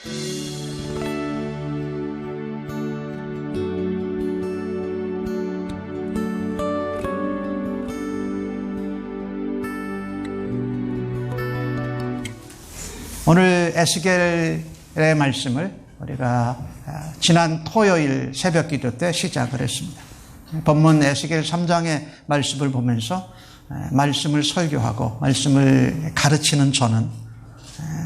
오늘 에스겔의 말씀을 우리가 지난 토요일 새벽 기도 때 시작을 했습니다. 본문 에스겔 3장의 말씀을 보면서 말씀을 설교하고 말씀을 가르치는 저는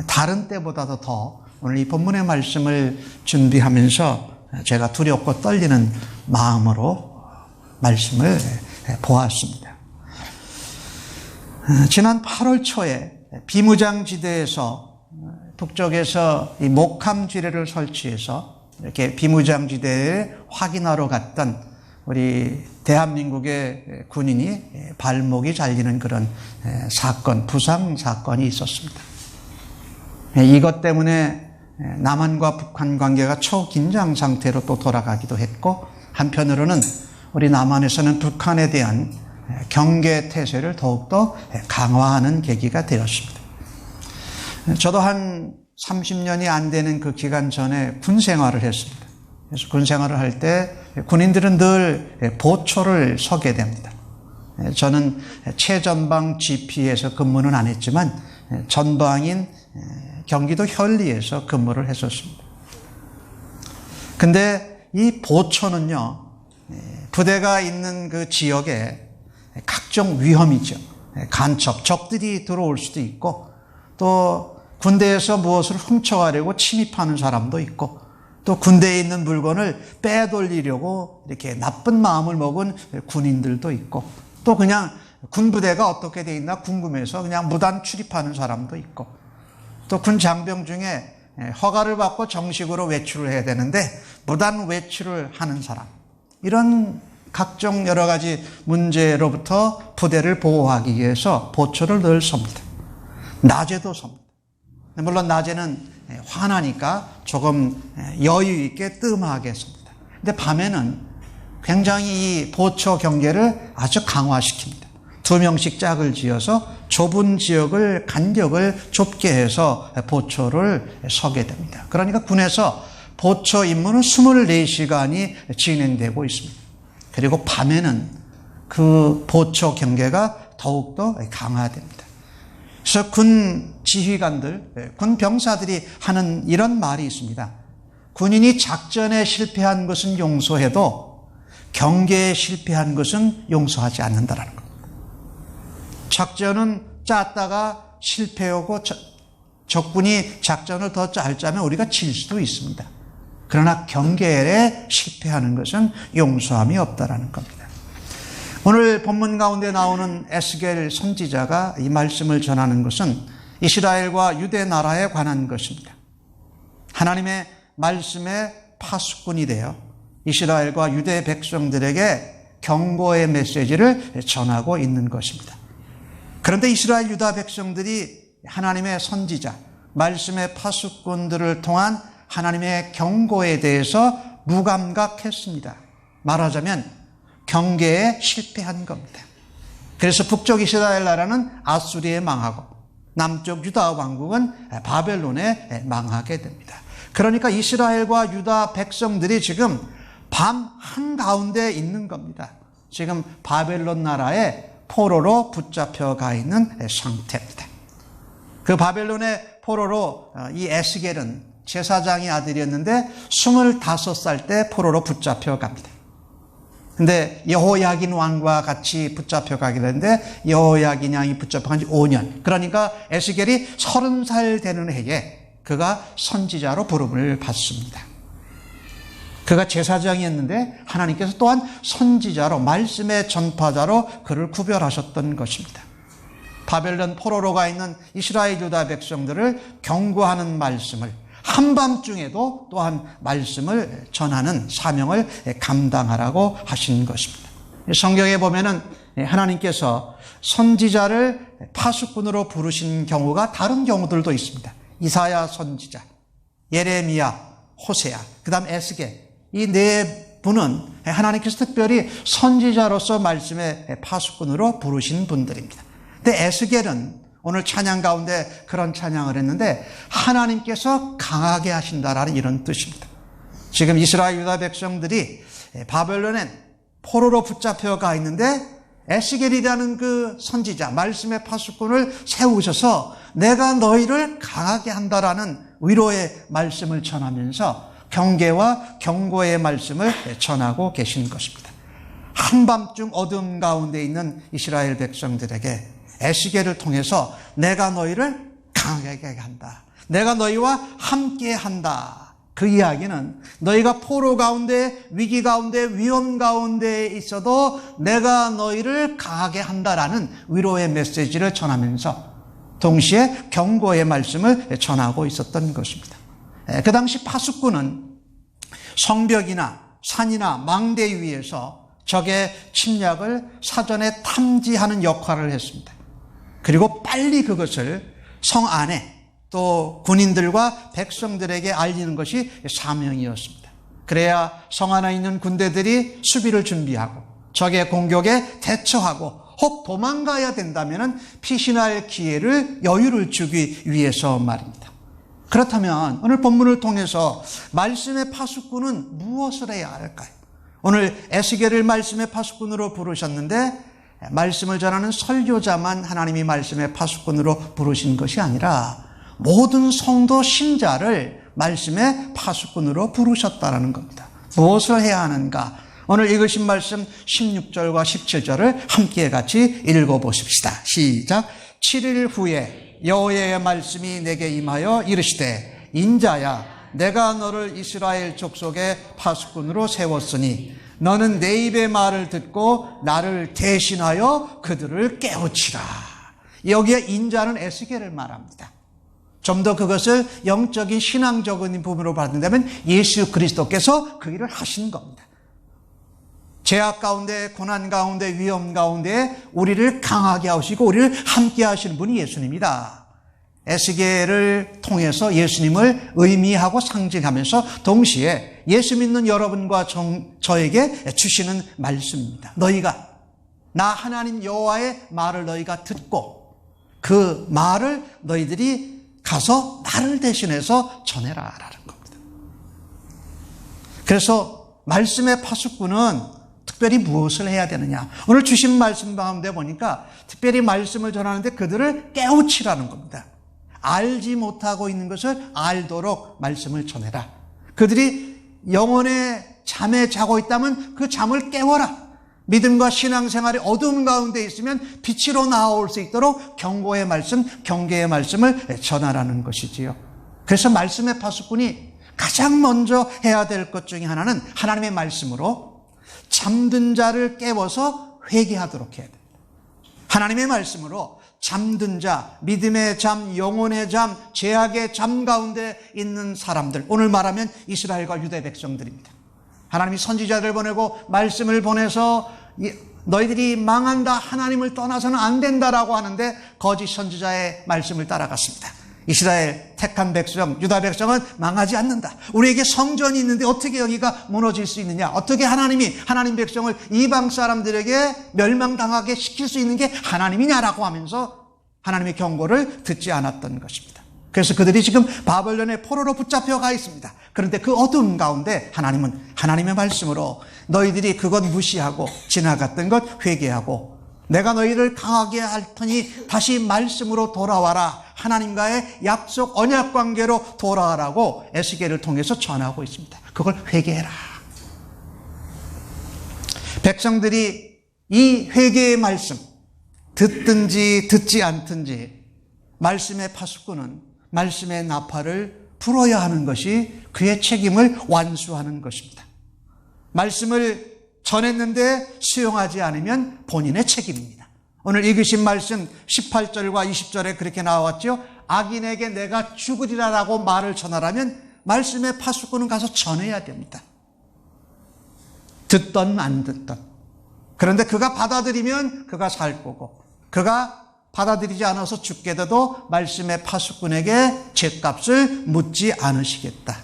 다른 때보다도 더 오늘 이 본문의 말씀을 준비하면서 제가 두렵고 떨리는 마음으로 말씀을 보았습니다. 지난 8월 초에 비무장지대에서 북쪽에서 이 목함지뢰를 설치해서 이렇게 비무장지대에 확인하러 갔던 우리 대한민국의 군인이 발목이 잘리는 그런 사건, 부상 사건이 있었습니다. 이것 때문에 남한과 북한 관계가 초긴장 상태로 또 돌아가기도 했고, 한편으로는 우리 남한에서는 북한에 대한 경계 태세를 더욱더 강화하는 계기가 되었습니다. 저도 한 30년이 안 되는 그 기간 전에 군 생활을 했습니다. 그래서 군 생활을 할 때 군인들은 늘 보초를 서게 됩니다. 저는 최전방 GP에서 근무는 안 했지만 전방인 경기도 현리에서 근무를 했었습니다. 근데 이 보초는요, 부대가 있는 그 지역에 각종 위험이죠. 간첩, 적들이 들어올 수도 있고, 또 군대에서 무엇을 훔쳐가려고 침입하는 사람도 있고, 또 군대에 있는 물건을 빼돌리려고 이렇게 나쁜 마음을 먹은 군인들도 있고, 또 그냥 군부대가 어떻게 돼 있나 궁금해서 그냥 무단 출입하는 사람도 있고, 또 군 장병 중에 허가를 받고 정식으로 외출을 해야 되는데 무단 외출을 하는 사람, 이런 각종 여러 가지 문제로부터 부대를 보호하기 위해서 보초를 늘 섭니다. 낮에도 섭니다. 물론 낮에는 화나니까 조금 여유 있게 뜸하게 섭니다. 근데 밤에는 굉장히 이 보초 경계를 아주 강화시킵니다. 2명씩 짝을 지어서 좁은 지역을 간격을 좁게 해서 보초를 서게 됩니다. 그러니까 군에서 보초 임무는 24시간이 진행되고 있습니다. 그리고 밤에는 그 보초 경계가 더욱더 강화됩니다. 그래서 군 지휘관들, 군 병사들이 하는 이런 말이 있습니다. 군인이 작전에 실패한 것은 용서해도 경계에 실패한 것은 용서하지 않는다라는 겁니다. 작전은 짰다가 실패하고 적군이 작전을 더 짜면 우리가 질 수도 있습니다. 그러나 경계에 실패하는 것은 용서함이 없다라는 겁니다. 오늘 본문 가운데 나오는 에스겔 선지자가 이 말씀을 전하는 것은 이스라엘과 유대 나라에 관한 것입니다. 하나님의 말씀의 파수꾼이 되어 이스라엘과 유대 백성들에게 경고의 메시지를 전하고 있는 것입니다. 그런데 이스라엘 유다 백성들이 하나님의 선지자, 말씀의 파수꾼들을 통한 하나님의 경고에 대해서 무감각했습니다. 말하자면 경계에 실패한 겁니다. 그래서 북쪽 이스라엘 나라는 아수리에 망하고 남쪽 유다 왕국은 바벨론에 망하게 됩니다. 그러니까 이스라엘과 유다 백성들이 지금 밤 한가운데 있는 겁니다. 지금 바벨론 나라의 포로로 붙잡혀가 있는 상태입니다. 그 바벨론의 포로로 이 에스겔은 제사장의 아들이었는데 25살 때 포로로 붙잡혀갑니다. 근데 여호야긴 왕과 같이 붙잡혀가게 되는데 여호야긴 왕이 붙잡혀간 지 5년. 그러니까 에스겔이 30살 되는 해에 그가 선지자로 부름을 받습니다. 그가 제사장이었는데 하나님께서 또한 선지자로, 말씀의 전파자로 그를 구별하셨던 것입니다. 바벨론 포로로 가 있는 이스라엘 유다 백성들을 경고하는 말씀을, 한밤중에도 또한 말씀을 전하는 사명을 감당하라고 하신 것입니다. 성경에 보면은 하나님께서 선지자를 파수꾼으로 부르신 경우가 다른 경우들도 있습니다. 이사야 선지자, 예레미야, 호세아, 그 다음 에스겔, 이 네 분은 하나님께서 특별히 선지자로서 말씀의 파수꾼으로 부르신 분들입니다. 근데 에스겔은 오늘 찬양 가운데 그런 찬양을 했는데 하나님께서 강하게 하신다라는 이런 뜻입니다. 지금 이스라엘 유다 백성들이 바벨론엔 포로로 붙잡혀 가 있는데 에스겔이라는 그 선지자, 말씀의 파수꾼을 세우셔서 내가 너희를 강하게 한다라는 위로의 말씀을 전하면서 경계와 경고의 말씀을 전하고 계신 것입니다. 한밤중 어둠 가운데 있는 이스라엘 백성들에게 에스겔을 통해서 내가 너희를 강하게 한다. 내가 너희와 함께 한다. 그 이야기는 너희가 포로 가운데, 위기 가운데, 위험 가운데 있어도 내가 너희를 강하게 한다라는 위로의 메시지를 전하면서 동시에 경고의 말씀을 전하고 있었던 것입니다. 그 당시 파수꾼은 성벽이나 산이나 망대 위에서 적의 침략을 사전에 탐지하는 역할을 했습니다. 그리고 빨리 그것을 성 안에 또 군인들과 백성들에게 알리는 것이 사명이었습니다. 그래야 성 안에 있는 군대들이 수비를 준비하고 적의 공격에 대처하고 혹 도망가야 된다면 피신할 기회를, 여유를 주기 위해서 말입니다. 그렇다면 오늘 본문을 통해서 말씀의 파수꾼은 무엇을 해야 할까요? 오늘 에스겔을 말씀의 파수꾼으로 부르셨는데 말씀을 전하는 설교자만 하나님이 말씀의 파수꾼으로 부르신 것이 아니라 모든 성도 신자를 말씀의 파수꾼으로 부르셨다는 겁니다. 무엇을 해야 하는가? 오늘 읽으신 말씀 16절과 17절을 함께 같이 읽어보십시다. 시작. 7일 후에 여호와의 말씀이 내게 임하여 이르시되 인자야 내가 너를 이스라엘 족속의 파수꾼으로 세웠으니 너는 내 입의 말을 듣고 나를 대신하여 그들을 깨우치라. 여기에 인자는 에스겔을 말합니다. 좀 더 그것을 영적인 신앙적인 부분으로 받는다면 예수 그리스도께서 그 일을 하신 겁니다. 죄악 가운데, 고난 가운데, 위험 가운데 우리를 강하게 하시고 우리를 함께 하시는 분이 예수님이다. 에스겔을 통해서 예수님을 의미하고 상징하면서 동시에 예수 믿는 여러분과 저에게 주시는 말씀입니다. 너희가 나 하나님 여호와의 말을 너희가 듣고 그 말을 너희들이 가서 나를 대신해서 전해라라는 겁니다. 그래서 말씀의 파수꾼은 특별히 무엇을 해야 되느냐? 오늘 주신 말씀 가운데 보니까 특별히 말씀을 전하는데 그들을 깨우치라는 겁니다. 알지 못하고 있는 것을 알도록 말씀을 전해라. 그들이 영혼의 잠에 자고 있다면 그 잠을 깨워라. 믿음과 신앙생활이 어두움 가운데 있으면 빛으로 나올 수 있도록 경고의 말씀, 경계의 말씀을 전하라는 것이지요. 그래서 말씀의 파수꾼이 가장 먼저 해야 될 것 중에 하나는 하나님의 말씀으로 잠든 자를 깨워서 회개하도록 해야 됩니다. 하나님의 말씀으로 잠든 자, 믿음의 잠, 영혼의 잠, 죄악의 잠 가운데 있는 사람들, 오늘 말하면 이스라엘과 유대 백성들입니다. 하나님이 선지자를 보내고 말씀을 보내서 너희들이 망한다, 하나님을 떠나서는 안 된다라고 하는데 거짓 선지자의 말씀을 따라갔습니다. 이스라엘 택한 백성, 유다 백성은 망하지 않는다. 우리에게 성전이 있는데 어떻게 여기가 무너질 수 있느냐? 어떻게 하나님이 하나님 백성을 이방 사람들에게 멸망당하게 시킬 수 있는 게 하나님이냐라고 하면서 하나님의 경고를 듣지 않았던 것입니다. 그래서 그들이 지금 바벨론의 포로로 붙잡혀 가 있습니다. 그런데 그 어두운 가운데 하나님은 하나님의 말씀으로 너희들이 그것 무시하고 지나갔던 것 회개하고 내가 너희를 강하게 할 테니 다시 말씀으로 돌아와라. 하나님과의 약속 언약 관계로 돌아와라고 에스겔을 통해서 전하고 있습니다. 그걸 회개해라. 백성들이 이 회개의 말씀 듣든지 듣지 않든지 말씀의 파수꾼은 말씀의 나팔을 불어야 하는 것이 그의 책임을 완수하는 것입니다. 말씀을 전했는데 수용하지 않으면 본인의 책임입니다. 오늘 읽으신 말씀 18절과 20절에 그렇게 나왔죠. 악인에게 내가 죽으리라라고 말을 전하라면 말씀의 파수꾼은 가서 전해야 됩니다. 듣던 안 듣던. 그런데 그가 받아들이면 그가 살 거고 그가 받아들이지 않아서 죽게 돼도 말씀의 파수꾼에게 죗값을 묻지 않으시겠다.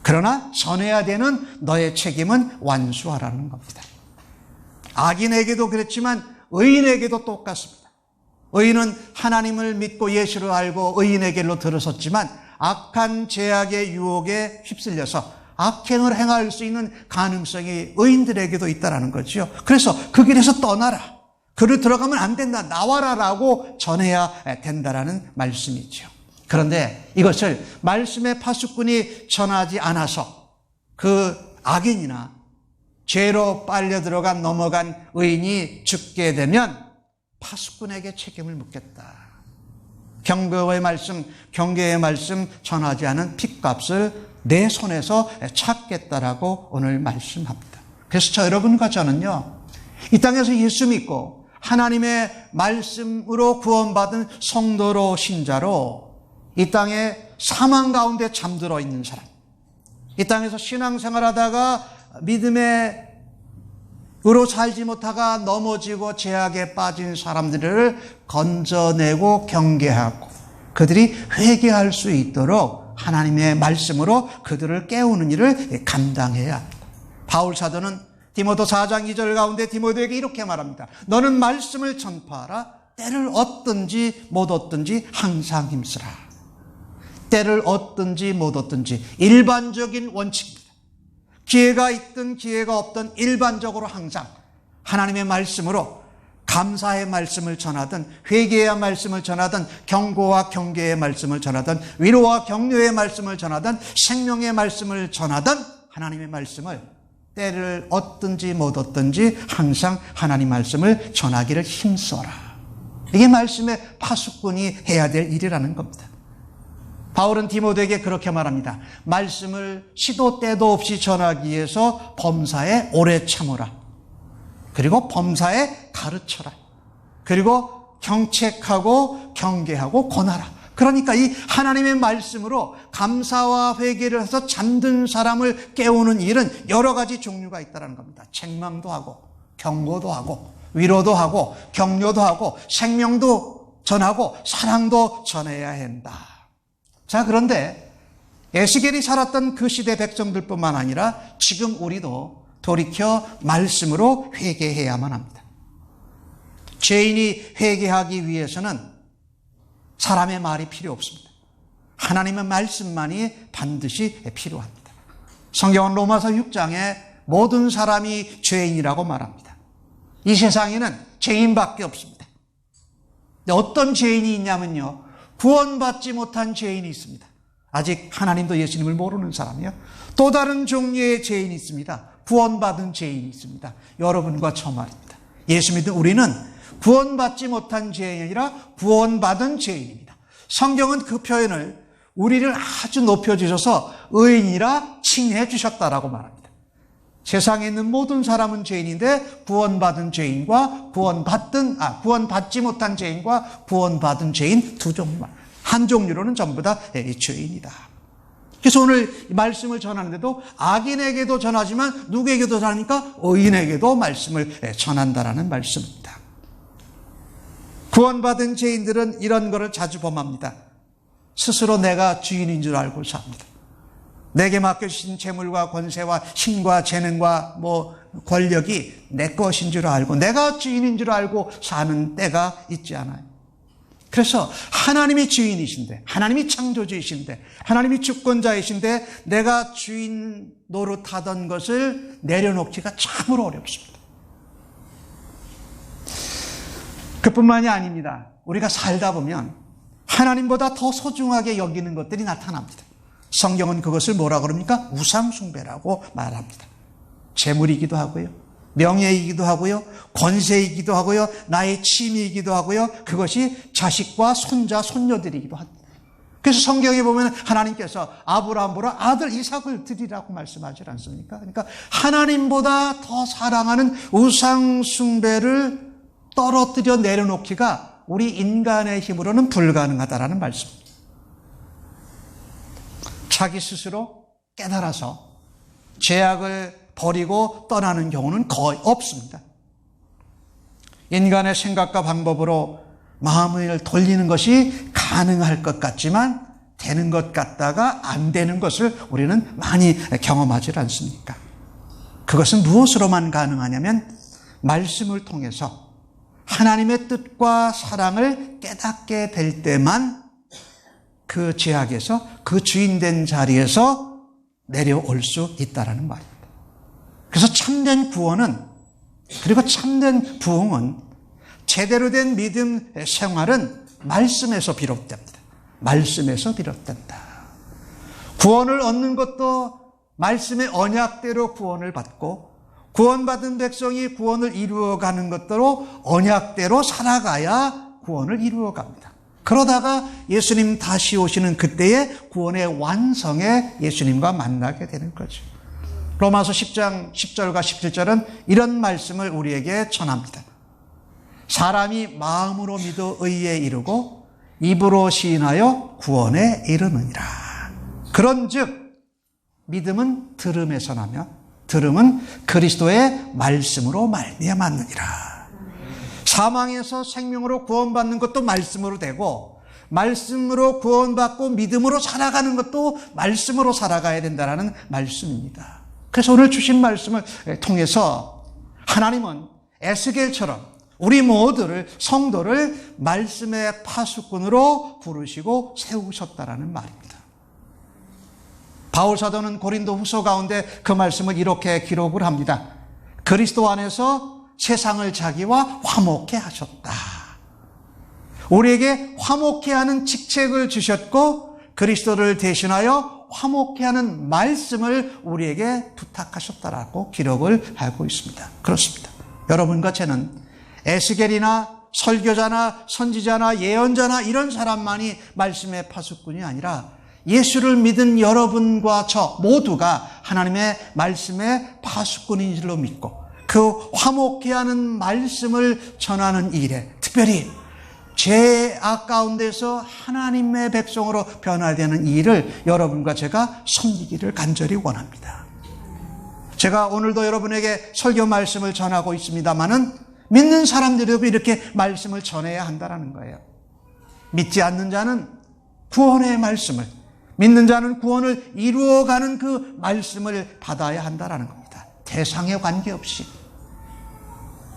그러나 전해야 되는 너의 책임은 완수하라는 겁니다. 악인에게도 그렇지만 의인에게도 똑같습니다. 의인은 하나님을 믿고 예수를 알고 의인에게로 들어섰지만 악한 죄악의 유혹에 휩쓸려서 악행을 행할 수 있는 가능성이 의인들에게도 있다는 거죠. 그래서 그 길에서 떠나라. 그를 들어가면 안 된다. 나와라라고 전해야 된다라는 말씀이죠. 그런데 이것을 말씀의 파수꾼이 전하지 않아서 그 악인이나 죄로 빨려 들어간 넘어간 의인이 죽게 되면 파수꾼에게 책임을 묻겠다. 경고의 말씀, 경계의 말씀 전하지 않은 핏값을 내 손에서 찾겠다라고 오늘 말씀합니다. 그래서 저 여러분과 저는요, 이 땅에서 예수 믿고 하나님의 말씀으로 구원받은 성도로 신자로 이 땅에 사망 가운데 잠들어 있는 사람, 이 땅에서 신앙생활하다가 믿음의 으로 살지 못하가 넘어지고 죄악에 빠진 사람들을 건져내고 경계하고 그들이 회개할 수 있도록 하나님의 말씀으로 그들을 깨우는 일을 감당해야 합니다. 바울 사도는 디모데 4장 2절 가운데 디모데에게 이렇게 말합니다. 너는 말씀을 전파하라. 때를 얻든지 못 얻든지 항상 힘쓰라. 때를 얻든지 못 얻든지 일반적인 원칙입니다. 기회가 있든 기회가 없든 일반적으로 항상 하나님의 말씀으로 감사의 말씀을 전하든 회개의 말씀을 전하든 경고와 경계의 말씀을 전하든 위로와 격려의 말씀을 전하든 생명의 말씀을 전하든 하나님의 말씀을 때를 얻든지 못 얻든지 항상 하나님 말씀을 전하기를 힘써라. 이게 말씀의 파수꾼이 해야 될 일이라는 겁니다. 바울은 디모데에게 그렇게 말합니다. 말씀을 시도 때도 없이 전하기 위해서 범사에 오래 참으라. 그리고 범사에 가르쳐라. 그리고 경책하고 경계하고 권하라. 그러니까 이 하나님의 말씀으로 감사와 회개를 해서 잠든 사람을 깨우는 일은 여러 가지 종류가 있다는 겁니다. 책망도 하고 경고도 하고 위로도 하고 격려도 하고 생명도 전하고 사랑도 전해야 한다. 자, 그런데 에스겔이 살았던 그 시대 백성들뿐만 아니라 지금 우리도 돌이켜 말씀으로 회개해야만 합니다. 죄인이 회개하기 위해서는 사람의 말이 필요 없습니다. 하나님의 말씀만이 반드시 필요합니다. 성경은 로마서 6장에 모든 사람이 죄인이라고 말합니다. 이 세상에는 죄인밖에 없습니다. 근데 어떤 죄인이 있냐면요, 구원받지 못한 죄인이 있습니다. 아직 하나님도 예수님을 모르는 사람이요. 또 다른 종류의 죄인이 있습니다. 구원받은 죄인이 있습니다. 여러분과 저 말입니다. 예수 믿는 우리는 구원받지 못한 죄인이 아니라 구원받은 죄인입니다. 성경은 그 표현을 우리를 아주 높여주셔서 의인이라 칭해 주셨다라고 말합니다. 세상에 있는 모든 사람은 죄인인데 구원받은 죄인과 구원받지 못한 죄인과 구원받은 죄인 두 종류, 한 종류로는 전부 다 죄인이다. 그래서 오늘 말씀을 전하는데도 악인에게도 전하지만 누구에게도 전하니까 의인에게도 말씀을 전한다라는 말씀입니다. 구원받은 죄인들은 이런 거를 자주 범합니다. 스스로 내가 주인인 줄 알고 삽니다. 내게 맡겨주신 재물과 권세와 힘과 재능과 권력이 내 것인 줄 알고 내가 주인인 줄 알고 사는 때가 있지 않아요. 그래서 하나님이 주인이신데, 하나님이 창조주이신데, 하나님이 주권자이신데 내가 주인 노릇하던 것을 내려놓기가 참으로 어렵습니다. 그뿐만이 아닙니다. 우리가 살다 보면 하나님보다 더 소중하게 여기는 것들이 나타납니다. 성경은 그것을 뭐라 그럽니까? 우상숭배라고 말합니다. 재물이기도 하고요, 명예이기도 하고요, 권세이기도 하고요, 나의 취미이기도 하고요, 그것이 자식과 손자, 손녀들이기도 합니다. 그래서 성경에 보면 하나님께서 아브라함보다 아들 이삭을 드리라고 말씀하지 않습니까? 그러니까 하나님보다 더 사랑하는 우상숭배를 떨어뜨려 내려놓기가 우리 인간의 힘으로는 불가능하다라는 말씀입니다. 자기 스스로 깨달아서 죄악을 버리고 떠나는 경우는 거의 없습니다. 인간의 생각과 방법으로 마음을 돌리는 것이 가능할 것 같지만 되는 것 같다가 안 되는 것을 우리는 많이 경험하지 않습니까? 그것은 무엇으로만 가능하냐면 말씀을 통해서 하나님의 뜻과 사랑을 깨닫게 될 때만 그 제약에서, 그 주인된 자리에서 내려올 수 있다는 말입니다. 그래서 참된 구원은, 그리고 참된 부흥은, 제대로 된 믿음 생활은 말씀에서 비롯됩니다. 말씀에서 비롯된다. 구원을 얻는 것도 말씀의 언약대로 구원을 받고, 구원받은 백성이 구원을 이루어가는 것대로 언약대로 살아가야 구원을 이루어갑니다. 그러다가 예수님 다시 오시는 그때의 구원의 완성에 예수님과 만나게 되는 거죠. 로마서 10장 10절과 17절은 이런 말씀을 우리에게 전합니다. 사람이 마음으로 믿어 의에 이르고 입으로 시인하여 구원에 이르느니라. 그런즉 믿음은 들음에서 나며 들음은 그리스도의 말씀으로 말미암았느니라. 사망에서 생명으로 구원받는 것도 말씀으로 되고, 말씀으로 구원받고 믿음으로 살아가는 것도 말씀으로 살아가야 된다는 말씀입니다. 그래서 오늘 주신 말씀을 통해서 하나님은 에스겔처럼 우리 모두를, 성도를 말씀의 파수꾼으로 부르시고 세우셨다라는 말입니다. 바울 사도는 고린도 후서 가운데 그 말씀을 이렇게 기록을 합니다. 그리스도 안에서 세상을 자기와 화목해 하셨다. 우리에게 화목해 하는 직책을 주셨고, 그리스도를 대신하여 화목해 하는 말씀을 우리에게 부탁하셨다라고 기록을 하고 있습니다. 그렇습니다. 여러분과 저는 에스겔이나 설교자나 선지자나 예언자나 이런 사람만이 말씀의 파수꾼이 아니라 예수를 믿은 여러분과 저 모두가 하나님의 말씀의 파수꾼인 줄로 믿고, 그 화목해 하는 말씀을 전하는 일에, 특별히 죄악 가운데서 하나님의 백성으로 변화되는 일을 여러분과 제가 섬기기를 간절히 원합니다. 제가 오늘도 여러분에게 설교 말씀을 전하고 있습니다마는 믿는 사람들에도 이렇게 말씀을 전해야 한다는 거예요. 믿지 않는 자는 구원의 말씀을, 믿는 자는 구원을 이루어가는 그 말씀을 받아야 한다는 겁니다. 대상에 관계없이.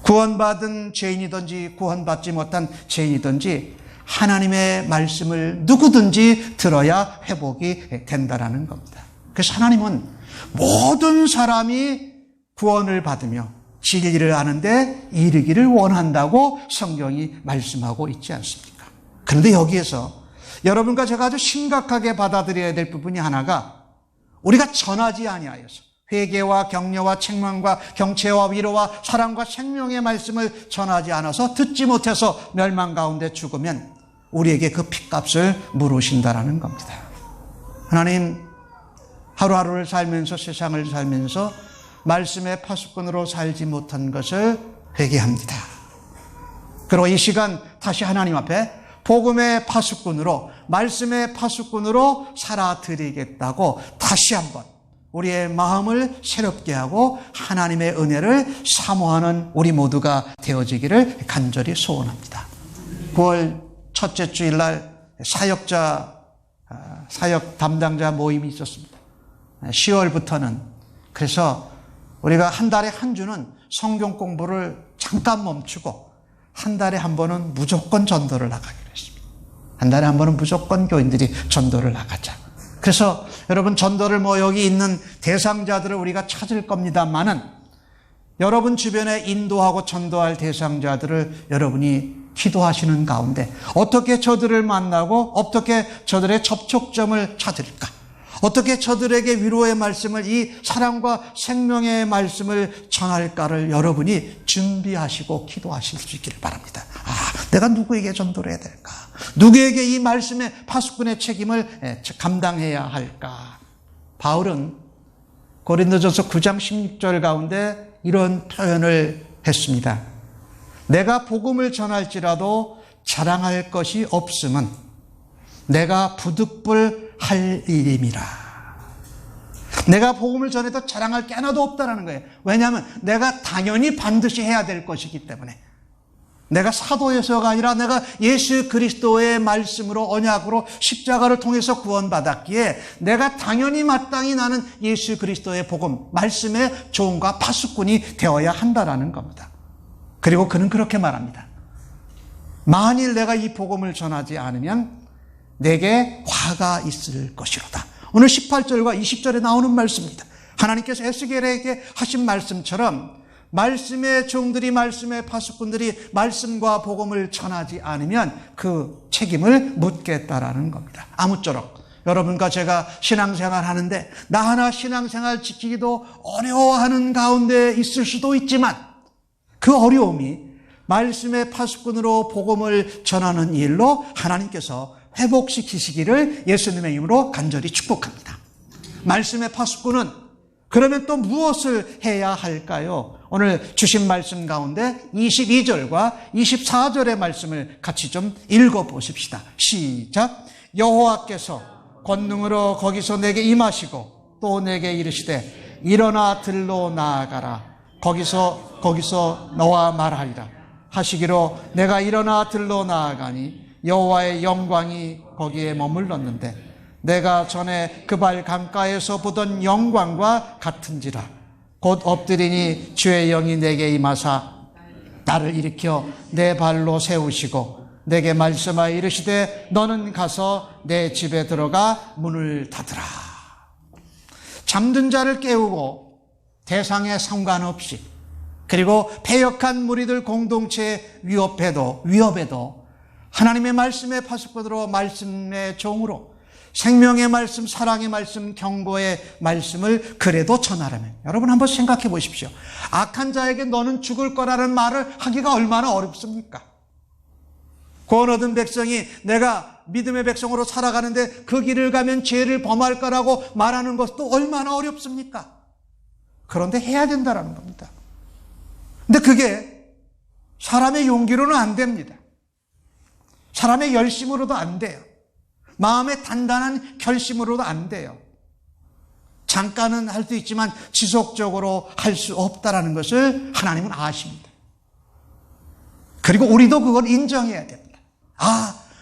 구원받은 죄인이든지 구원받지 못한 죄인이든지 하나님의 말씀을 누구든지 들어야 회복이 된다는 겁니다. 그래서 하나님은 모든 사람이 구원을 받으며 진리를 아는데 이르기를 원한다고 성경이 말씀하고 있지 않습니까? 그런데 여기에서 여러분과 제가 아주 심각하게 받아들여야 될 부분이 하나가, 우리가 전하지 아니하여서 회개와 격려와 책망과 경채와 위로와 사랑과 생명의 말씀을 전하지 않아서, 듣지 못해서 멸망 가운데 죽으면 우리에게 그 핏값을 물으신다라는 겁니다. 하나님, 하루하루를 살면서, 세상을 살면서 말씀의 파수꾼으로 살지 못한 것을 회개합니다. 그리고 이 시간 다시 하나님 앞에 복음의 파수꾼으로, 말씀의 파수꾼으로 살아드리겠다고 다시 한번 우리의 마음을 새롭게 하고 하나님의 은혜를 사모하는 우리 모두가 되어지기를 간절히 소원합니다. 9월 첫째 주일날 사역 담당자 모임이 있었습니다. 10월부터는 그래서 우리가 한 달에 한 주는 성경 공부를 잠깐 멈추고 한 달에 한 번은 무조건 전도를 나가기로 했습니다. 한 달에 한 번은 무조건 교인들이 전도를 나가자. 그래서 여러분, 전도를 여기 있는 대상자들을 우리가 찾을 겁니다만은 여러분 주변에 인도하고 전도할 대상자들을 여러분이 기도하시는 가운데 어떻게 저들을 만나고 어떻게 저들의 접촉점을 찾을까? 어떻게 저들에게 위로의 말씀을, 이 사랑과 생명의 말씀을 전할까를 여러분이 준비하시고 기도하실 수 있기를 바랍니다. 내가 누구에게 전도를 해야 될까? 누구에게 이 말씀의 파수꾼의 책임을 감당해야 할까? 바울은 고린도전서 9장 16절 가운데 이런 표현을 했습니다. 내가 복음을 전할지라도 자랑할 것이 없음은 내가 부득불할 일임이라. 내가 복음을 전해도 자랑할 게 하나도 없다는 거예요. 왜냐하면 내가 당연히 반드시 해야 될 것이기 때문에. 내가 사도에서가 아니라 내가 예수 그리스도의 말씀으로, 언약으로 십자가를 통해서 구원받았기에 내가 당연히 마땅히 나는 예수 그리스도의 복음, 말씀의 종과 파수꾼이 되어야 한다라는 겁니다. 그리고 그는 그렇게 말합니다. 만일 내가 이 복음을 전하지 않으면 내게 화가 있을 것이로다. 오늘 18절과 20절에 나오는 말씀입니다. 하나님께서 에스겔에게 하신 말씀처럼 말씀의 종들이, 말씀의 파수꾼들이 말씀과 복음을 전하지 않으면 그 책임을 묻겠다라는 겁니다. 아무쪼록 여러분과 제가 신앙생활 하는데 나 하나 신앙생활 지키기도 어려워하는 가운데 있을 수도 있지만 그 어려움이 말씀의 파수꾼으로 복음을 전하는 일로 하나님께서 회복시키시기를 예수님의 이름으로 간절히 축복합니다. 말씀의 파수꾼은 그러면 또 무엇을 해야 할까요? 오늘 주신 말씀 가운데 22절과 24절의 말씀을 같이 좀 읽어보십시다. 시작. 여호와께서 권능으로 거기서 내게 임하시고 또 내게 이르시되 일어나 들로 나아가라. 거기서 너와 말하리라 하시기로 내가 일어나 들로 나아가니 여호와의 영광이 거기에 머물렀는데 내가 전에 그 발 강가에서 보던 영광과 같은지라. 곧 엎드리니 주의 영이 내게 임하사 나를 일으켜 내 발로 세우시고 내게 말씀하여 이르시되 너는 가서 내 집에 들어가 문을 닫으라. 잠든 자를 깨우고 대상에 상관없이 그리고 패역한 무리들 공동체의 위협에도 하나님의 말씀의 파수꾼으로, 말씀의 종으로 생명의 말씀, 사랑의 말씀, 경고의 말씀을 그래도 전하라면, 여러분 한번 생각해 보십시오. 악한 자에게 너는 죽을 거라는 말을 하기가 얼마나 어렵습니까? 구원 얻은 백성이 내가 믿음의 백성으로 살아가는데 그 길을 가면 죄를 범할 거라고 말하는 것도 얼마나 어렵습니까? 그런데 해야 된다는 겁니다. 근데 그게 사람의 용기로는 안 됩니다. 사람의 열심으로도 안 돼요. 마음의 단단한 결심으로도 안 돼요. 잠깐은 할 수 있지만 지속적으로 할 수 없다는 것을 하나님은 아십니다. 그리고 우리도 그걸 인정해야 됩니다.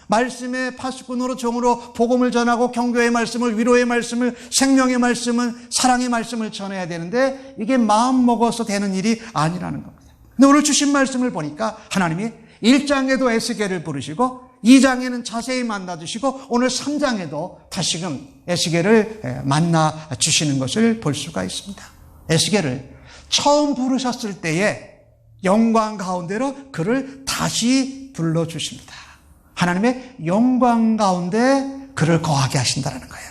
말씀의 파수꾼으로, 종으로 복음을 전하고 경고의 말씀을, 위로의 말씀을, 생명의 말씀을, 사랑의 말씀을 전해야 되는데 이게 마음 먹어서 되는 일이 아니라는 겁니다. 근데 오늘 주신 말씀을 보니까 하나님이 1장에도 에스겔을 부르시고 2장에는 자세히 만나 주시고 오늘 3장에도 다시금 에스겔을 만나 주시는 것을 볼 수가 있습니다. 에스겔을 처음 부르셨을 때에 영광 가운데로 그를 다시 불러주십니다. 하나님의 영광 가운데 그를 거하게 하신다는 거예요.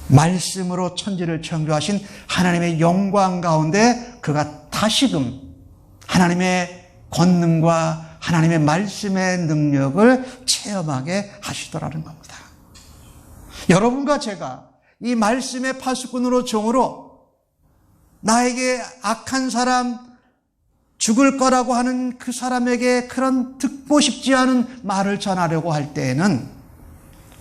말씀으로 천지를 창조하신 하나님의 영광 가운데 그가 다시금 하나님의 권능과 하나님의 말씀의 능력을 체험하게 하시더라는 겁니다. 여러분과 제가 이 말씀의 파수꾼으로, 종으로 나에게 악한 사람, 죽을 거라고 하는 그 사람에게 그런 듣고 싶지 않은 말을 전하려고 할 때에는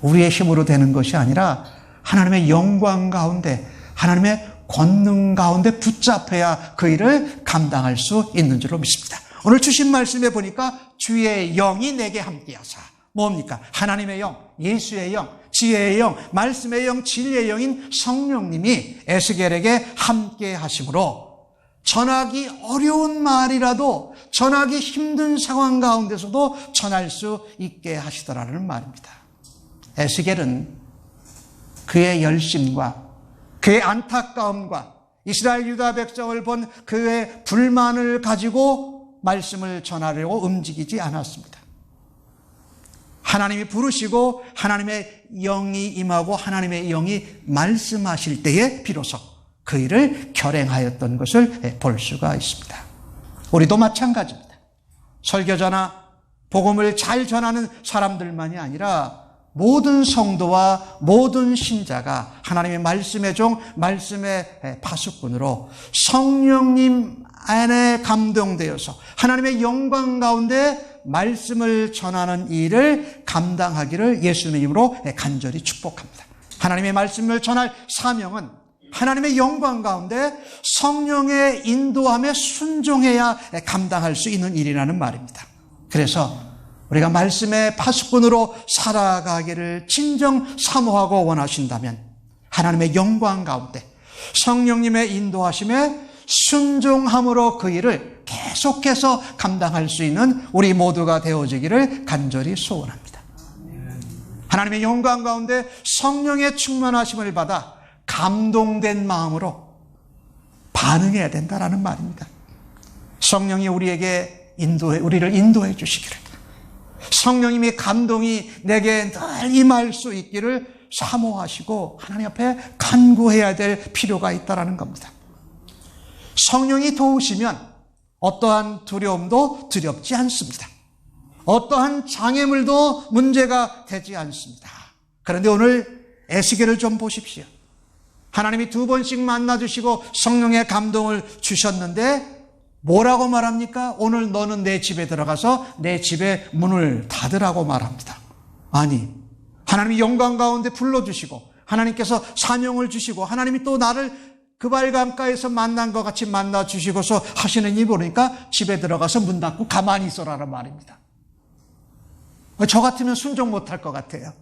우리의 힘으로 되는 것이 아니라 하나님의 영광 가운데, 하나님의 권능 가운데 붙잡혀야 그 일을 감당할 수 있는 줄로 믿습니다. 오늘 주신 말씀에 보니까 주의 영이 내게 함께하사, 뭡니까? 하나님의 영, 예수의 영, 지혜의 영, 말씀의 영, 진리의 영인 성령님이 에스겔에게 함께 하심으로 전하기 어려운 말이라도, 전하기 힘든 상황 가운데서도 전할 수 있게 하시더라는 말입니다. 에스겔은 그의 열심과 그의 안타까움과 이스라엘 유다 백성을 본 그의 불만을 가지고 말씀을 전하려고 움직이지 않았습니다. 하나님이 부르시고 하나님의 영이 임하고 하나님의 영이 말씀하실 때에 비로소 그 일을 결행하였던 것을 볼 수가 있습니다. 우리도 마찬가지입니다. 설교자나 복음을 잘 전하는 사람들만이 아니라 모든 성도와 모든 신자가 하나님의 말씀의 종, 말씀의 파수꾼으로 성령님 안에 감동되어서 하나님의 영광 가운데 말씀을 전하는 일을 감당하기를 예수님의 이름으로 간절히 축복합니다. 하나님의 말씀을 전할 사명은 하나님의 영광 가운데 성령의 인도함에 순종해야 감당할 수 있는 일이라는 말입니다. 그래서 우리가 말씀의 파수꾼으로 살아가기를 진정 사모하고 원하신다면 하나님의 영광 가운데 성령님의 인도하심에 순종함으로 그 일을 계속해서 감당할 수 있는 우리 모두가 되어지기를 간절히 소원합니다. 하나님의 영광 가운데 성령의 충만하심을 받아 감동된 마음으로 반응해야 된다라는 말입니다. 성령이 우리를 인도해 주시기를, 성령님의 감동이 내게 늘 임할 수 있기를 사모하시고 하나님 앞에 간구해야 될 필요가 있다는 겁니다. 성령이 도우시면 어떠한 두려움도 두렵지 않습니다. 어떠한 장애물도 문제가 되지 않습니다. 그런데 오늘 에스겔을 좀 보십시오. 하나님이 2번씩 만나주시고 성령의 감동을 주셨는데 뭐라고 말합니까? 오늘 너는 내 집에 들어가서 내 집의 문을 닫으라고 말합니다. 아니, 하나님이 영광 가운데 불러주시고 하나님께서 사명을 주시고 하나님이 또 나를 그발강가에서 만난 것 같이 만나주시고서 하시는 일 보니까 집에 들어가서 문 닫고 가만히 있어라는 말입니다. 저 같으면 순종 못할 것 같아요.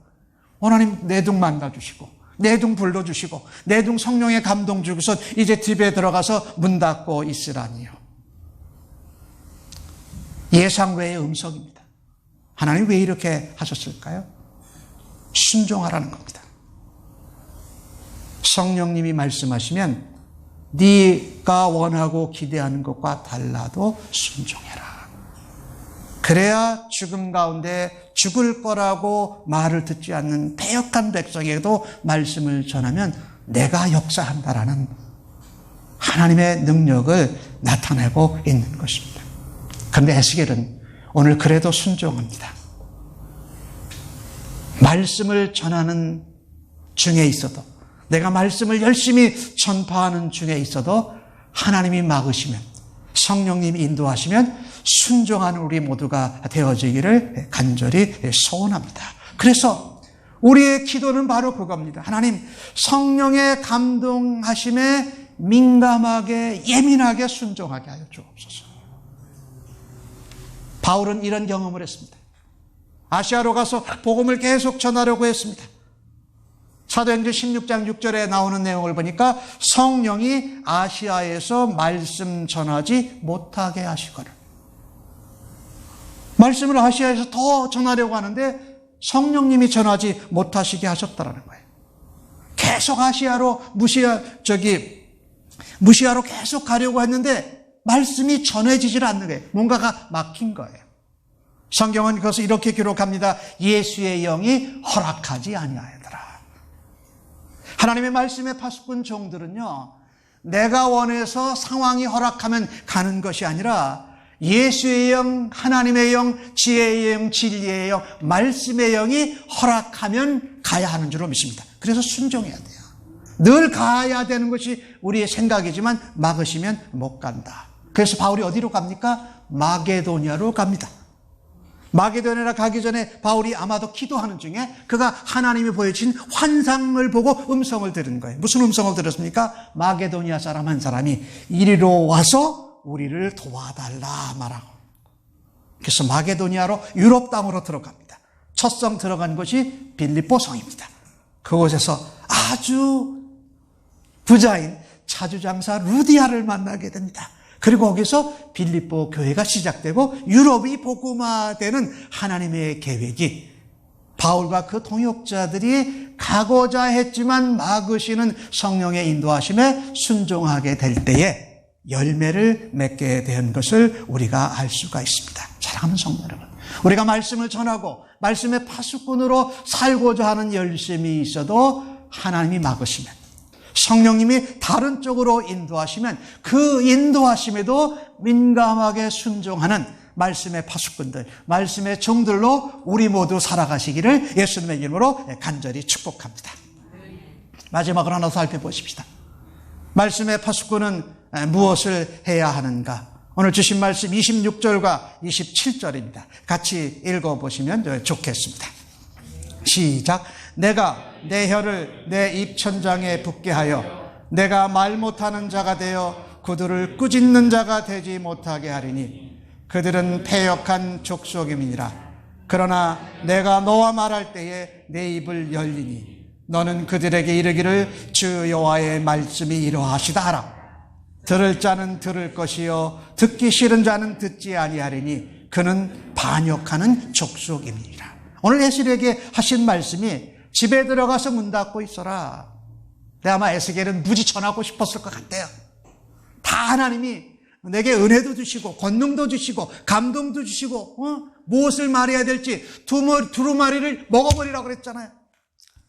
하나님 내둥 만나주시고 내둥 불러주시고 내둥 성령의 감동 주고서 이제 집에 들어가서 문 닫고 있으라니요. 예상 외의 음성입니다. 하나님 왜 이렇게 하셨을까요? 순종하라는 겁니다. 성령님이 말씀하시면 네가 원하고 기대하는 것과 달라도 순종해라. 그래야 죽음 가운데 죽을 거라고 말을 듣지 않는 패역한 백성에게도 말씀을 전하면 내가 역사한다라는 하나님의 능력을 나타내고 있는 것입니다. 그런데 에스겔은 오늘 그래도 순종합니다. 말씀을 전하는 중에 있어도, 내가 말씀을 열심히 전파하는 중에 있어도 하나님이 막으시면, 성령님이 인도하시면 순종하는 우리 모두가 되어지기를 간절히 소원합니다. 그래서 우리의 기도는 바로 그겁니다. 하나님, 성령의 감동하심에 민감하게 예민하게 순종하게 하여 주옵소서. 바울은 이런 경험을 했습니다. 아시아로 가서 복음을 계속 전하려고 했습니다. 사도행전 16장 6절에 나오는 내용을 보니까 성령이 아시아에서 말씀 전하지 못하게 하시거늘. 말씀을 아시아에서 더 전하려고 하는데 성령님이 전하지 못하시게 하셨다라는 거예요. 계속 아시아로 무시아로 계속 가려고 했는데 말씀이 전해지질 않는 거예요. 뭔가가 막힌 거예요. 성경은 그것을 이렇게 기록합니다. 예수의 영이 허락하지 아니하였더라. 하나님의 말씀의 파수꾼 종들은요, 내가 원해서 상황이 허락하면 가는 것이 아니라 예수의 영, 하나님의 영, 지혜의 영, 진리의 영, 말씀의 영이 허락하면 가야 하는 줄로 믿습니다. 그래서 순종해야 돼요. 늘 가야 되는 것이 우리의 생각이지만 막으시면 못 간다. 그래서 바울이 어디로 갑니까? 마게도냐로 갑니다. 마게도냐로 가기 전에 바울이 아마도 기도하는 중에 그가 하나님이 보여주신 환상을 보고 음성을 들은 거예요. 무슨 음성을 들었습니까? 마게도냐 사람 한 사람이 이리로 와서 우리를 도와달라 말하고. 그래서 마게도냐로 유럽 땅으로 들어갑니다. 첫 성 들어간 곳이 빌립보 성입니다. 그곳에서 아주 부자인 자주장사 루디아를 만나게 됩니다. 그리고 거기서 빌립보 교회가 시작되고 유럽이 복음화되는 하나님의 계획이 바울과 그 동역자들이 가고자 했지만 막으시는 성령의 인도하심에 순종하게 될 때에 열매를 맺게 된 것을 우리가 알 수가 있습니다. 사랑하는 성도 여러분, 우리가 말씀을 전하고 말씀의 파수꾼으로 살고자 하는 열심이 있어도 하나님이 막으시면, 성령님이 다른 쪽으로 인도하시면 그 인도하심에도 민감하게 순종하는 말씀의 파수꾼들, 말씀의 종들로 우리 모두 살아가시기를 예수님의 이름으로 간절히 축복합니다. 마지막으로 하나 살펴보십시다. 말씀의 파수꾼은 무엇을 해야 하는가? 오늘 주신 말씀 26절과 27절입니다. 같이 읽어보시면 좋겠습니다. 시작. 내가 내 혀를 내 입천장에 붙게 하여 내가 말 못하는 자가 되어 그들을 꾸짖는 자가 되지 못하게 하리니 그들은 패역한 족속임이니라. 그러나 내가 너와 말할 때에 내 입을 열리니 너는 그들에게 이르기를 주 여호와의 말씀이 이러하시다 하라. 들을 자는 들을 것이요 듣기 싫은 자는 듣지 아니하리니 그는 반역하는 족속임이니라. 오늘 에스겔에게 하신 말씀이 집에 들어가서 문 닫고 있어라. 근데 아마 에스겔은 무지 전하고 싶었을 것 같아요. 다 하나님이 내게 은혜도 주시고 권능도 주시고 감동도 주시고 무엇을 말해야 될지 두루마리를 먹어버리라고 그랬잖아요.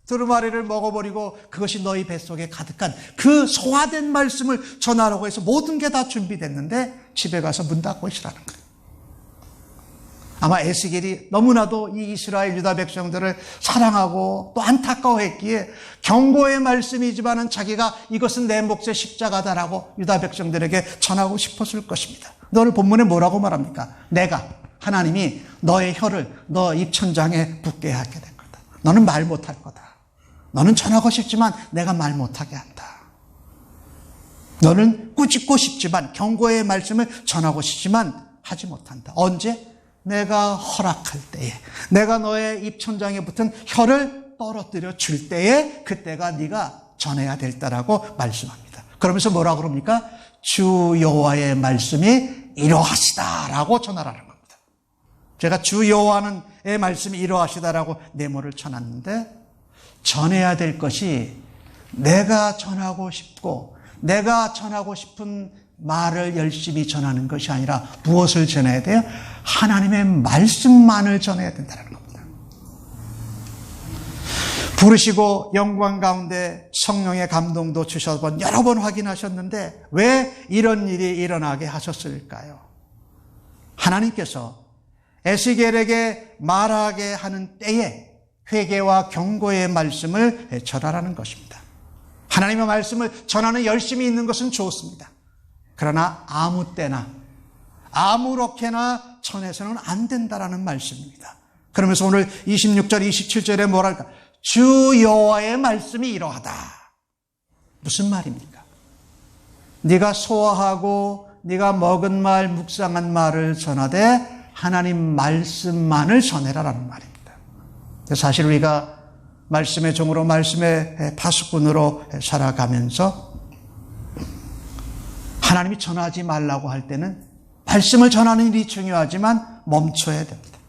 두루마리를 먹어버리고 그것이 너희 뱃속에 가득한 그 소화된 말씀을 전하라고 해서 모든 게 다 준비됐는데 집에 가서 문 닫고 있으라는 거예요. 아마 에스겔이 너무나도 이 이스라엘 유다 백성들을 사랑하고 또 안타까워했기에 경고의 말씀이지만은 자기가 이것은 내 몫의 십자가다라고 유다 백성들에게 전하고 싶었을 것입니다. 오늘 본문에 뭐라고 말합니까? 내가 하나님이 너의 혀를 너 입천장에 붙게 하게 될 거다. 너는 말 못할 거다. 너는 전하고 싶지만 내가 말 못하게 한다. 너는 꾸짖고 싶지만 경고의 말씀을 전하고 싶지만 하지 못한다. 언제? 내가 허락할 때에, 내가 너의 입천장에 붙은 혀를 떨어뜨려 줄 때에 그때가 네가 전해야 될 때라고 말씀합니다. 그러면서 뭐라고 그럽니까? 주 여호와의 말씀이 이러하시다라고 전하라는 겁니다. 제가 주 여호와의 말씀이 이러하시다라고 네모를 쳐놨는데 전해야 될 것이 내가 전하고 싶고 내가 전하고 싶은 말을 열심히 전하는 것이 아니라 무엇을 전해야 돼요? 하나님의 말씀만을 전해야 된다는 겁니다. 부르시고 영광 가운데 성령의 감동도 주셔서 여러 번 확인하셨는데 왜 이런 일이 일어나게 하셨을까요? 하나님께서 에스겔에게 말하게 하는 때에 회개와 경고의 말씀을 전하라는 것입니다. 하나님의 말씀을 전하는 열심이 있는 것은 좋습니다. 그러나 아무 때나 아무렇게나 전해서는 안 된다라는 말씀입니다. 그러면서 오늘 26절 27절에 뭐랄까? 주 여호와의 말씀이 이러하다. 무슨 말입니까? 네가 소화하고 네가 먹은 말 묵상한 말을 전하되 하나님 말씀만을 전해라라는 말입니다. 사실 우리가 말씀의 종으로 말씀의 파수꾼으로 살아가면서 하나님이 전하지 말라고 할 때는 말씀을 전하는 일이 중요하지만 멈춰야 됩니다.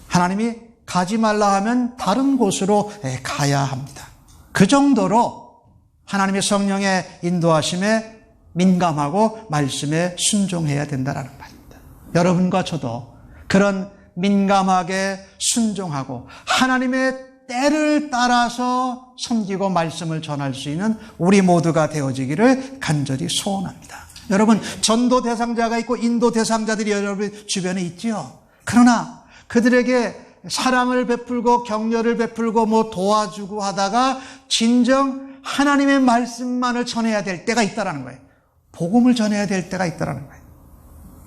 하나님이 가지 말라 하면 다른 곳으로 가야 합니다. 그 정도로 하나님의 성령의 인도하심에 민감하고 말씀에 순종해야 된다는 말입니다. 여러분과 저도 그런 민감하게 순종하고 하나님의 때를 따라서 섬기고 말씀을 전할 수 있는 우리 모두가 되어지기를 간절히 소원합니다. 여러분, 전도 대상자가 있고 인도 대상자들이 여러분 주변에 있죠. 그러나 그들에게 사랑을 베풀고 격려를 베풀고 도와주고 하다가 진정 하나님의 말씀만을 전해야 될 때가 있다는 거예요. 복음을 전해야 될 때가 있다는 거예요.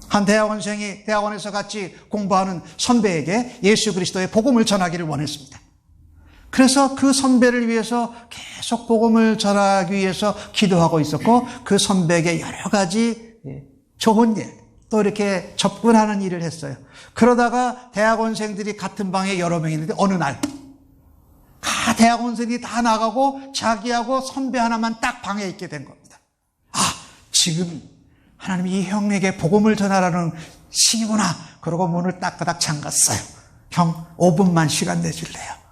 한 대학원생이 대학원에서 같이 공부하는 선배에게 예수 그리스도의 복음을 전하기를 원했습니다. 그래서 그 선배를 위해서 계속 복음을 전하기 위해서 기도하고 있었고 그 선배에게 여러 가지 좋은 일, 또 이렇게 접근하는 일을 했어요. 그러다가 대학원생들이 같은 방에 여러 명 있는데 어느 날 대학원생들이 다 나가고 자기하고 선배 하나만 딱 방에 있게 된 겁니다. 지금 하나님이 이 형에게 복음을 전하라는 시기구나. 그러고 문을 따까닥 잠갔어요. 형 5분만 시간 내줄래요?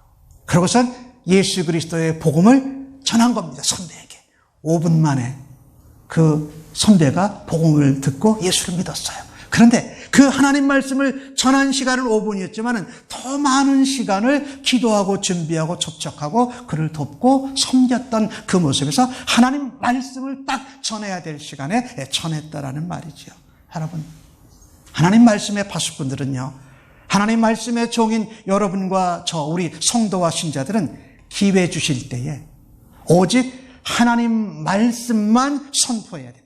그러고선 예수 그리스도의 복음을 전한 겁니다. 선배에게. 5분 만에 그 선배가 복음을 듣고 예수를 믿었어요. 그런데 그 하나님 말씀을 전한 시간은 5분이었지만 더 많은 시간을 기도하고 준비하고 접촉하고 그를 돕고 섬겼던 그 모습에서 하나님 말씀을 딱 전해야 될 시간에 전했다라는 말이죠. 여러분, 하나님 말씀의 파수꾼들은요, 하나님 말씀의 종인 여러분과 저 우리 성도와 신자들은 기회 주실 때에 오직 하나님 말씀만 선포해야 됩니다.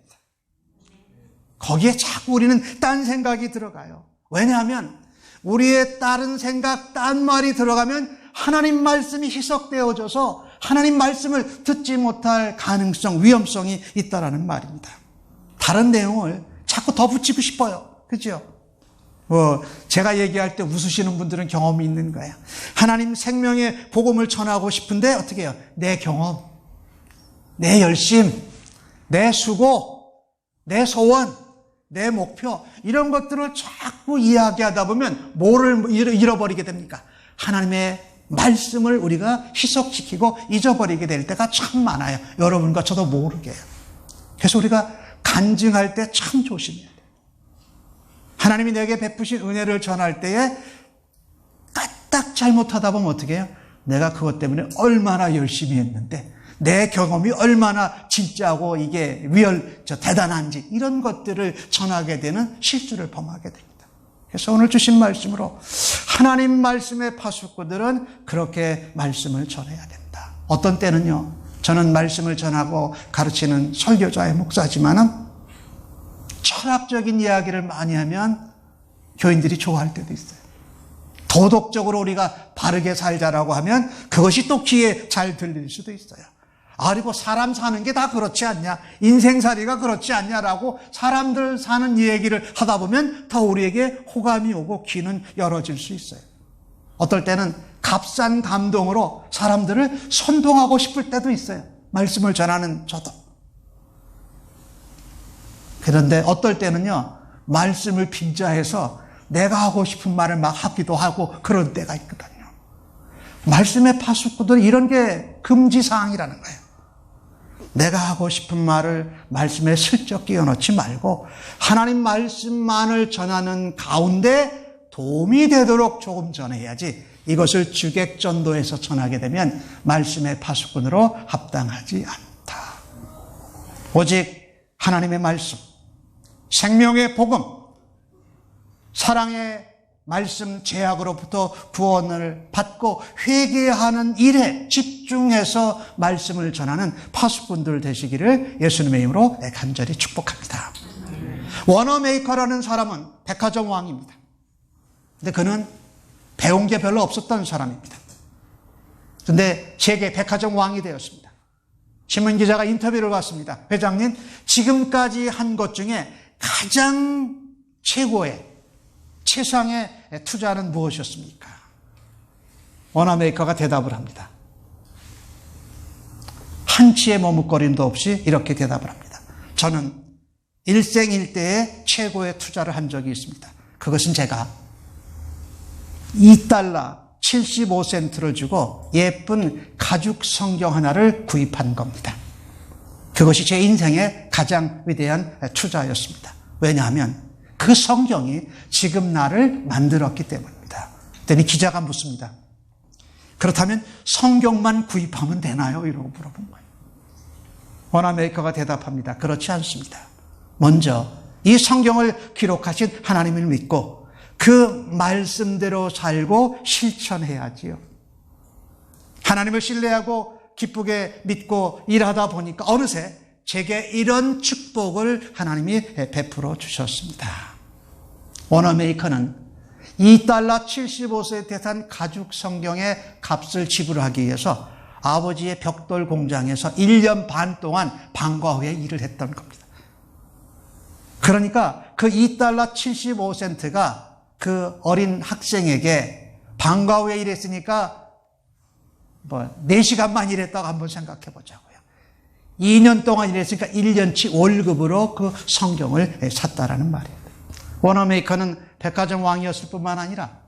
거기에 자꾸 우리는 딴 생각이 들어가요. 왜냐하면 우리의 다른 생각, 딴 말이 들어가면 하나님 말씀이 희석되어져서 하나님 말씀을 듣지 못할 가능성, 위험성이 있다라는 말입니다. 다른 내용을 자꾸 덧붙이고 싶어요. 그렇죠? 제가 얘기할 때 웃으시는 분들은 경험이 있는 거예요. 하나님 생명의 복음을 전하고 싶은데 어떻게 해요? 내 경험, 내 열심, 내 수고, 내 소원, 내 목표 이런 것들을 자꾸 이야기하다 보면 뭐를 잃어버리게 됩니까? 하나님의 말씀을 우리가 희석시키고 잊어버리게 될 때가 참 많아요. 여러분과 저도 모르게요. 그래서 우리가 간증할 때 참 조심해야 돼요. 하나님이 내게 베푸신 은혜를 전할 때에 까딱 잘못하다 보면 어떻게 해요? 내가 그것 때문에 얼마나 열심히 했는데 내 경험이 얼마나 진짜고 이게 대단한지 이런 것들을 전하게 되는 실수를 범하게 됩니다. 그래서 오늘 주신 말씀으로 하나님 말씀의 파수꾼들은 그렇게 말씀을 전해야 된다. 어떤 때는요, 저는 말씀을 전하고 가르치는 설교자의 목사지만은 철학적인 이야기를 많이 하면 교인들이 좋아할 때도 있어요. 도덕적으로 우리가 바르게 살자라고 하면 그것이 또 귀에 잘 들릴 수도 있어요. 그리고 사람 사는 게 다 그렇지 않냐, 인생살이가 그렇지 않냐라고 사람들 사는 얘기를 하다 보면 더 우리에게 호감이 오고 귀는 열어질 수 있어요. 어떨 때는 값싼 감동으로 사람들을 선동하고 싶을 때도 있어요. 말씀을 전하는 저도. 그런데 어떨 때는요, 말씀을 빙자해서 내가 하고 싶은 말을 막 하기도 하고 그런 때가 있거든요. 말씀의 파수꾼들은 이런 게 금지사항이라는 거예요. 내가 하고 싶은 말을 말씀에 슬쩍 끼워 넣지 말고 하나님 말씀만을 전하는 가운데 도움이 되도록 조금 전해야지, 이것을 주객전도해서 전하게 되면 말씀의 파수꾼으로 합당하지 않다. 오직 하나님의 말씀, 생명의 복음, 사랑의 말씀 제약으로부터 구원을 받고 회개하는 일에 집중해서 말씀을 전하는 파수꾼들 되시기를 예수님의 이름으로 간절히 축복합니다. 워너메이커라는 사람은 백화점 왕입니다. 근데 그는 배운 게 별로 없었던 사람입니다. 그런데 세계 백화점 왕이 되었습니다. 신문기자가 인터뷰를 받습니다. 회장님, 지금까지 한 것 중에 가장 최상의 투자는 무엇이었습니까? 워너메이커가 대답을 합니다. 한치의 머뭇거림도 없이 이렇게 대답을 합니다. 저는 일생일대의 최고의 투자를 한 적이 있습니다. 그것은 제가 $2 75센트를 주고 예쁜 가죽 성경 하나를 구입한 겁니다. 그것이 제 인생의 가장 위대한 투자였습니다. 왜냐하면 그 성경이 지금 나를 만들었기 때문입니다. 그랬더니 기자가 묻습니다. 그렇다면 성경만 구입하면 되나요? 이러고 물어본 거예요. 워너메이커가 대답합니다. 그렇지 않습니다. 먼저 이 성경을 기록하신 하나님을 믿고 그 말씀대로 살고 실천해야지요. 하나님을 신뢰하고 기쁘게 믿고 일하다 보니까 어느새 제게 이런 축복을 하나님이 베풀어 주셨습니다. 워너메이커는 $2 75센트에 산 가죽 성경의 값을 지불하기 위해서 아버지의 벽돌 공장에서 1년 반 동안 방과 후에 일을 했던 겁니다. 그러니까 그 $2 75센트가 그 어린 학생에게 방과 후에 일했으니까 4시간만 일했다고 한번 생각해 보자고요. 2년 동안 일했으니까 1년치 월급으로 그 성경을 샀다라는 말이에요. 워너메이커는 백화점 왕이었을 뿐만 아니라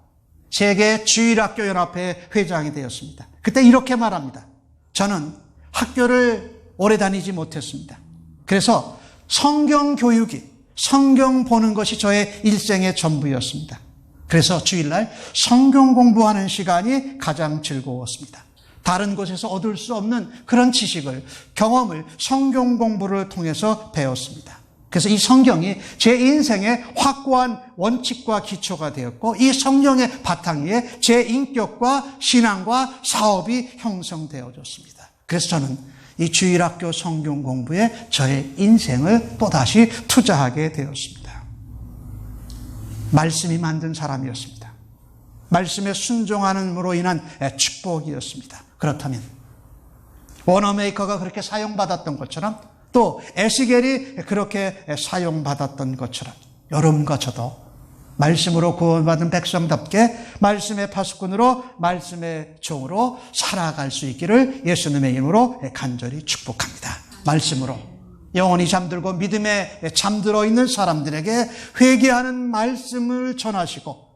세계 주일학교 연합회 회장이 되었습니다. 그때 이렇게 말합니다. 저는 학교를 오래 다니지 못했습니다. 그래서 성경 교육이, 성경 보는 것이 저의 일생의 전부였습니다. 그래서 주일날 성경 공부하는 시간이 가장 즐거웠습니다. 다른 곳에서 얻을 수 없는 그런 지식을, 경험을 성경 공부를 통해서 배웠습니다. 그래서 이 성경이 제 인생의 확고한 원칙과 기초가 되었고, 이 성령의 바탕 위에 제 인격과 신앙과 사업이 형성되어졌습니다. 그래서 저는 이 주일학교 성경 공부에 저의 인생을 또다시 투자하게 되었습니다. 말씀이 만든 사람이었습니다. 말씀에 순종함으로 인한 축복이었습니다. 그렇다면 워너메이커가 그렇게 사용받았던 것처럼, 또 에스겔이 그렇게 사용받았던 것처럼 여러분과 저도 말씀으로 구원받은 백성답게 말씀의 파수꾼으로, 말씀의 종으로 살아갈 수 있기를 예수님의 이름으로 간절히 축복합니다. 말씀으로 영원히 잠들고 믿음에 잠들어 있는 사람들에게 회개하는 말씀을 전하시고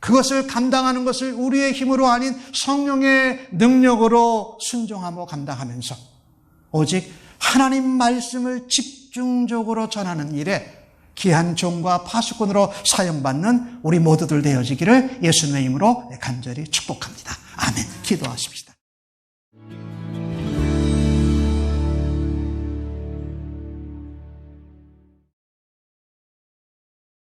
그것을 감당하는 것을 우리의 힘으로 아닌 성령의 능력으로 순종하며 감당하면서 오직 하나님 말씀을 집중적으로 전하는 일에 귀한 종과 파수꾼으로 사용받는 우리 모두들 되어지기를 예수님의 이름으로 간절히 축복합니다. 아멘. 기도하십시다.